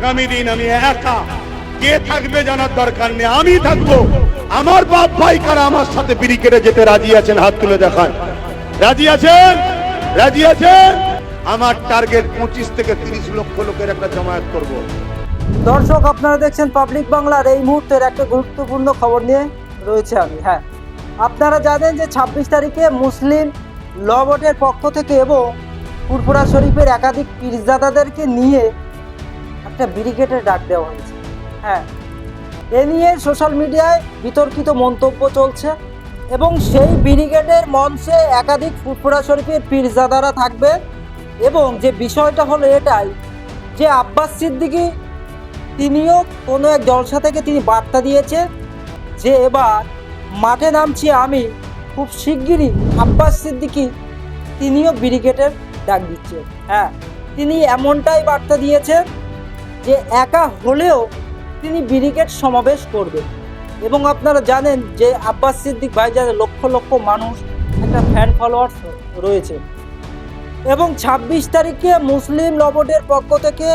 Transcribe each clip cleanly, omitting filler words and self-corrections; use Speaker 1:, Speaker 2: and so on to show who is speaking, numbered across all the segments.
Speaker 1: আগামী দিন আমি একা, কে থাকবে জানার দরকার নেই, আমি থাকবো। আমার বাপ ভাই কারা আমার সাথে ব্রিগেডে যেতে রাজি আছেন? হাত তুলে দেখান। রাজি আছেন? রাজি আছেন? আমার টার্গেট 25 থেকে 30 লক্ষ লোকের একটা জমায়েত করব।
Speaker 2: দর্শক, আপনারা দেখছেন পাবলিক বাংলার। এই মুহূর্তের একটা গুরুত্বপূর্ণ খবর নিয়ে রয়েছে আমি। আপনারা জানেন যে 26 তারিখে মুসলিম ল বোর্ডের পক্ষ থেকে এবং ফুরফুরা শরীফের একাধিক পীরজাদাদেরকে নিয়ে একটা ব্রিগেডের ডাক দেওয়া হয়েছে। এ নিয়ে সোশ্যাল মিডিয়ায় বিতর্কিত মন্তব্য চলছে এবং সেই ব্রিগেডের মঞ্চে একাধিক ফুরফুরা শরীফের পীরজাদারা থাকবে। এবং যে বিষয়টা হলো এটাই যে আব্বাস সিদ্দিকী তিনিও কোনো এক জলসা থেকে তিনি বার্তা দিয়েছে যে এবার মাঠে নামছি আমি, খুব শিগগিরই আব্বাস সিদ্দিকী তিনিও ব্রিগেডের ডাক দিচ্ছে। তিনি এমনটাই বার্তা দিয়েছেন যে একা হলেও তিনি ব্রিগেড সমাবেশ করবেন। এবং আপনারা জানেন যে আব্বাস সিদ্দিক ভাইজানের লক্ষ লক্ষ মানুষ, একটা ফ্যান ফলোয়ার্স রয়েছে। এবং 26 তারিখে মুসলিম ল বোর্ডের পক্ষ থেকে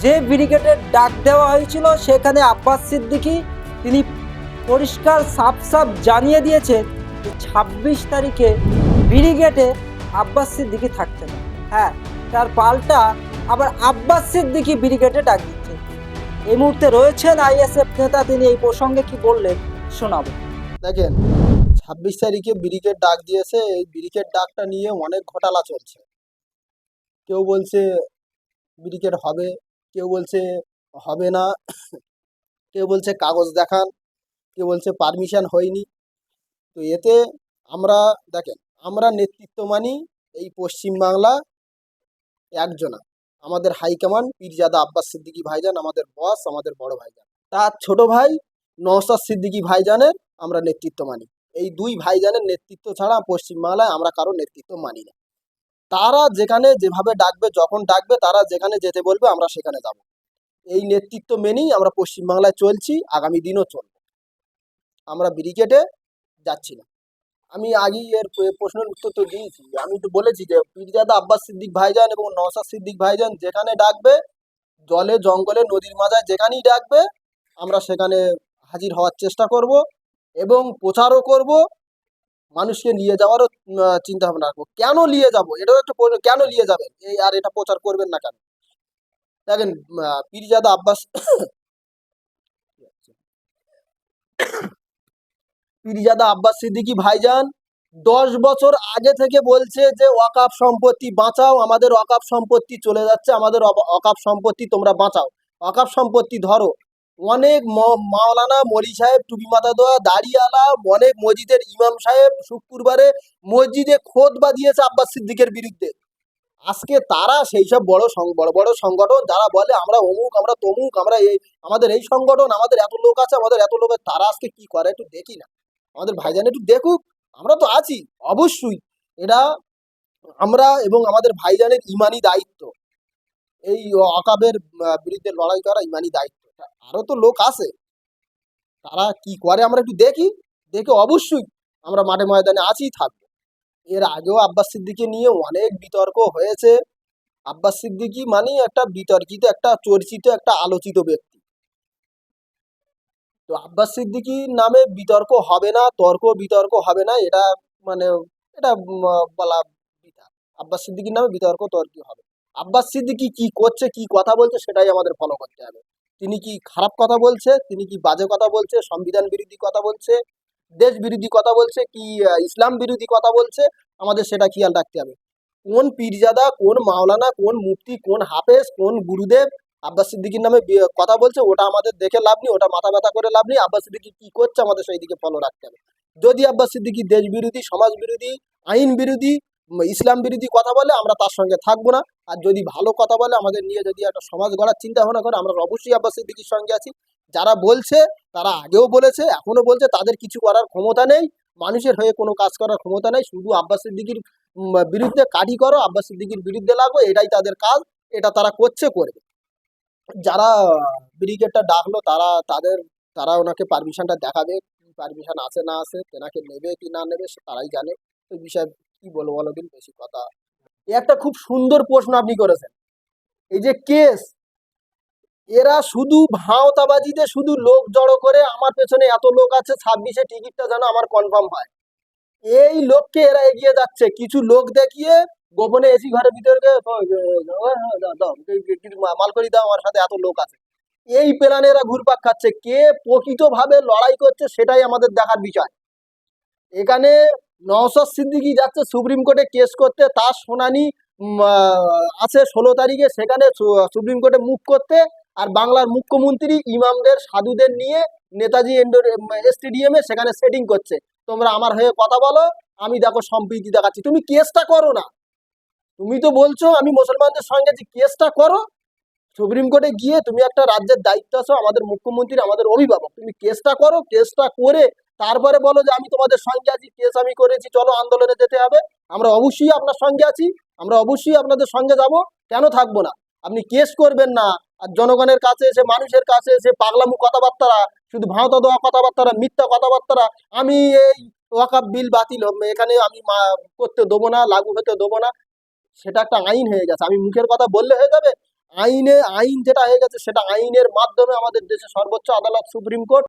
Speaker 2: যে ব্রিগেডের ডাক দেওয়া হয়েছিল সেখানে আব্বাস সিদ্দিকী তিনি পরিষ্কার সাফ জানিয়ে দিয়েছেন যে 26 তারিখে ব্রিগেডে আব্বাস সিদ্দিকী থাকছে না। তার পাল্টা আবার আব্বাস সিদ্দিকী ব্রিগেডে ডাক দিচ্ছে। এই মুহূর্তে রয়েছেন আইএসএফ নেতা, তিনি এই প্রসঙ্গে কি বললেন শোনাবো।
Speaker 3: দেখেন, 26 তারিখে ব্রিগেড ডাক দিয়েছে। এই ব্রিগেড ডাকটা নিয়ে অনেক ঘোটালা চলছে। কেউ বলছে ব্রিগেড হবে, কেউ বলছে হবে না, কেউ বলছে কাগজ দেখান, কেউ বলছে পারমিশন হয়নি। তো এতে আমরা দেখেন, আমরা নেতৃত্ব মানি এই পশ্চিমবাংলা একজনা, আমাদের হাইকমান্ড পীরজাদা আব্বাস সিদ্দিকী ভাইজান আমাদের বস, আমাদের বড় ভাইজান। তার ছোট ভাই নওশাদ সিদ্দিকী ভাইজানের আমরা নেতৃত্ব মানি। এই দুই ভাইজানের নেতৃত্ব ছাড়া পশ্চিমবাংলায় আমরা কারো নেতৃত্ব মানি না। তারা যেখানে যেভাবে ডাকবে, যখন ডাকবে, তারা যেখানে যেতে বলবে আমরা সেখানে যাব। এই নেতৃত্ব মেনেই আমরা পশ্চিমবাংলায় চলছি, আগামী দিনও চলব। আমরা ব্রিগেডে যাচ্ছি না। আমি আগেই এর প্রশ্নের উত্তর তো দিয়েছি। আমি তো বলেছি যে পীরজাদা আব্বাস সিদ্দিক ভাইজান এবং নওশাদ সিদ্দিক ভাইজান যেখানে ডাকবে, জলে জঙ্গলে নদীর মাঝায় যেখানেই ডাকবে, আমরা সেখানে হাজির হওয়ার চেষ্টা করব এবং প্রচারও করব, মানুষকে নিয়ে যাওয়ারও চিন্তা ভাবনা রাখবো। কেন নিয়ে যাব, এটাও একটা কেন নিয়ে যাবেন এই আর এটা প্রচার করবেন না কেন? দেখেন, পীরজাদা আব্বাস পীরজাদা আব্বাস সিদ্দিকী ভাইজান 10 বছর আগে থেকে বলছে যে ওয়াকাফ সম্পত্তি বাঁচাও, আমাদের ওয়াকাফ সম্পত্তি চলে যাচ্ছে, আমাদের ওয়াকাফ সম্পত্তি তোমরা বাঁচাও, ওয়াকাফ সম্পত্তি ধরো। অনেক মাওলানা মলি সাহেব, টুপি মাথা দেওয়া দাড়িওয়ালা, অনেক মসজিদের ইমাম সাহেব শুক্রবারে মসজিদে খোতবা দিয়েছে আব্বাস সিদ্দিকের বিরুদ্ধে। আজকে তারা সেই সব বড় বড় সংগঠন যারা বলে আমরা অমুক, আমরা তমুক, আমরা এই, আমাদের এই সংগঠন, আমাদের এত লোক আছে, আমাদের এত লোক আছে, তারা আজকে কি করে একটু দেখি না? আমাদের ভাইজান একটু দেখুক। আমরা তো আছি অবশ্যই, এটা আমরা এবং আমাদের ভাইজানের ইমানি দায়িত্ব। এই অকাবের বিরুদ্ধে লড়াই করা ইমানি দায়িত্ব। আরো তো লোক আছে, তারা কি করে আমরা একটু দেখি। দেখে অবশ্যই আমরা মাঠে ময়দানে আছি, থাকবো। এর আগেও আব্বাস সিদ্দিকী নিয়ে অনেক বিতর্ক হয়েছে। আব্বাস সিদ্দিকী মানে একটা বিতর্কিত, একটা চর্চিত, একটা আলোচিত ব্যক্তি। তো আব্বাস সিদ্দিকীর নামে বিতর্ক হবে না, তর্ক বিতর্ক হবে না, এটা মানে এটা বলা বৃথা। আব্বাস সিদ্দিকীর নামে বিতর্ক তর্ক হবে। আব্বাস সিদ্দিকী কি করছে, কি কথা বলছে, সেটাই আমাদের ফলো করতে হবে। তিনি কি খারাপ কথা বলছে, তিনি কি বাজে কথা বলছে, সংবিধান বিরোধী কথা বলছে, দেশ বিরোধী কথা বলছে, কি ইসলাম বিরোধী কথা বলছে, আমাদের সেটা খেয়াল রাখতে হবে। কোন পীরজাদা, কোন মাওলানা, কোন মুফতি, কোন হাফেজ, কোন গুরুদেব আব্বাস সিদ্দিকীর নামে কথা বলছে, ওটা আমাদের দেখে লাভ নেই, ওটা মাথা ব্যথা করে লাভ নেই। আব্বাস সিদ্দিকী কি করছে আমাদের সেই দিকে ফলো রাখতে হবে। যদি আব্বাস সিদ্দিকী দেশ বিরোধী, সমাজ বিরোধী, আইন বিরোধী, ইসলাম বিরোধী কথা বলে, আমরা তার সঙ্গে থাকবো না। আর যদি ভালো কথা বলে, আমাদের নিয়ে যদি একটা সমাজ গড়ার চিন্তা ভাবনা করে, আমরা অবশ্যই আব্বাস সিদ্দিকীর সঙ্গে আছি। যারা বলছে, তারা আগেও বলেছে, এখনো বলছে, তাদের কিছু করার ক্ষমতা নেই, মানুষের হয়ে কোনো কাজ করার ক্ষমতা নেই। শুধু আব্বাস সিদ্দিকীর বিরুদ্ধে কাঠি করো, আব্বাস সিদ্দিকীর বিরুদ্ধে লাগো, এটাই তাদের কাজ। এটা তারা করছে, করবে। যারা ব্রিগেডটা ডাকলো, তারা ওনাকে পারমিশনটা দেখাবে, কি পারমিশন আছে না আছে, তেনাকে নেবে কি না নেবে সে তারাই জানে। এই বিষয়ে কি বলবো বলো দিন, বেশি কথা। একটা খুব সুন্দর প্রশ্ন আপনি করেছেন। এই যে কেস, এরা শুধু ভাওতাবাজিতে শুধু লোক জড়ো করে আমার পেছনে এত লোক আছে 26-এ টিকিটটা যেন আমার কনফার্ম হয়, এই লোককে এরা এগিয়ে যাচ্ছে। কিছু লোক দেখিয়ে গোপনে এসি ঘরের ভিতরে মালকড়ি দাও, আমার সাথে এত লোক আছে, এই প্ল্যানে এরা ঘুরপাক খাচ্ছে। কে প্রকৃতভাবে লড়াই করছে সেটাই আমাদের দেখার বিষয়। এখানে নওশাদ সিদ্দিকী যাচ্ছে সুপ্রিম কোর্টে কেস করতে, তার শুনানি আছে 16 তারিখে, সেখানে সুপ্রিম কোর্টে মুখ করতে। আর বাংলার মুখ্যমন্ত্রী ইমামদের সাধুদের নিয়ে নেতাজি স্টেডিয়ামে সেখানে সেটিং করছে। তোমরা আমার হয়ে কথা বলো, আমি দেখো সম্প্রীতি দেখাচ্ছি। তুমি কেসটা করো না, তুমি তো বলছো আমি মুসলমানদের সঙ্গে, যে কেসটা করো সুপ্রিম কোর্টে গিয়ে। তুমি একটা রাজ্যের দায়িত্ব আছো, আমাদের মুখ্যমন্ত্রী, আমাদের অভিভাবক, তুমি কেসটা করো। কেসটা করে তারপরে বলো যে আমি তোমাদের সঙ্গে আছি, কেস আমি করেছি, চলো আন্দোলনে যেতে হবে। আমরা অবশ্যই আপনার সঙ্গে আছি, আমরা অবশ্যই আপনাদের সঙ্গে যাব, কেন থাকবো না। আপনি কেস করবেন না, আর জনগণের কাছে এসে, মানুষের কাছে এসে পাগলামু কথাবার্তারা, শুধু ভাঁওতা দেওয়া কথাবার্তারা, মিথ্যা কথাবার্তারা, আমি এই ওয়াকাফ বিল বাতিল এখানে আমি করতে দেবো না, লাগু হতে দেবো না, সেটা একটা আইন হয়ে গেছে। আমি মুখের কথা বললে হয়ে যাবে? আইন যেটা হয়ে গেছে সেটা আইনের মাধ্যমে আমাদের দেশে সর্বোচ্চ আদালত সুপ্রিম কোর্ট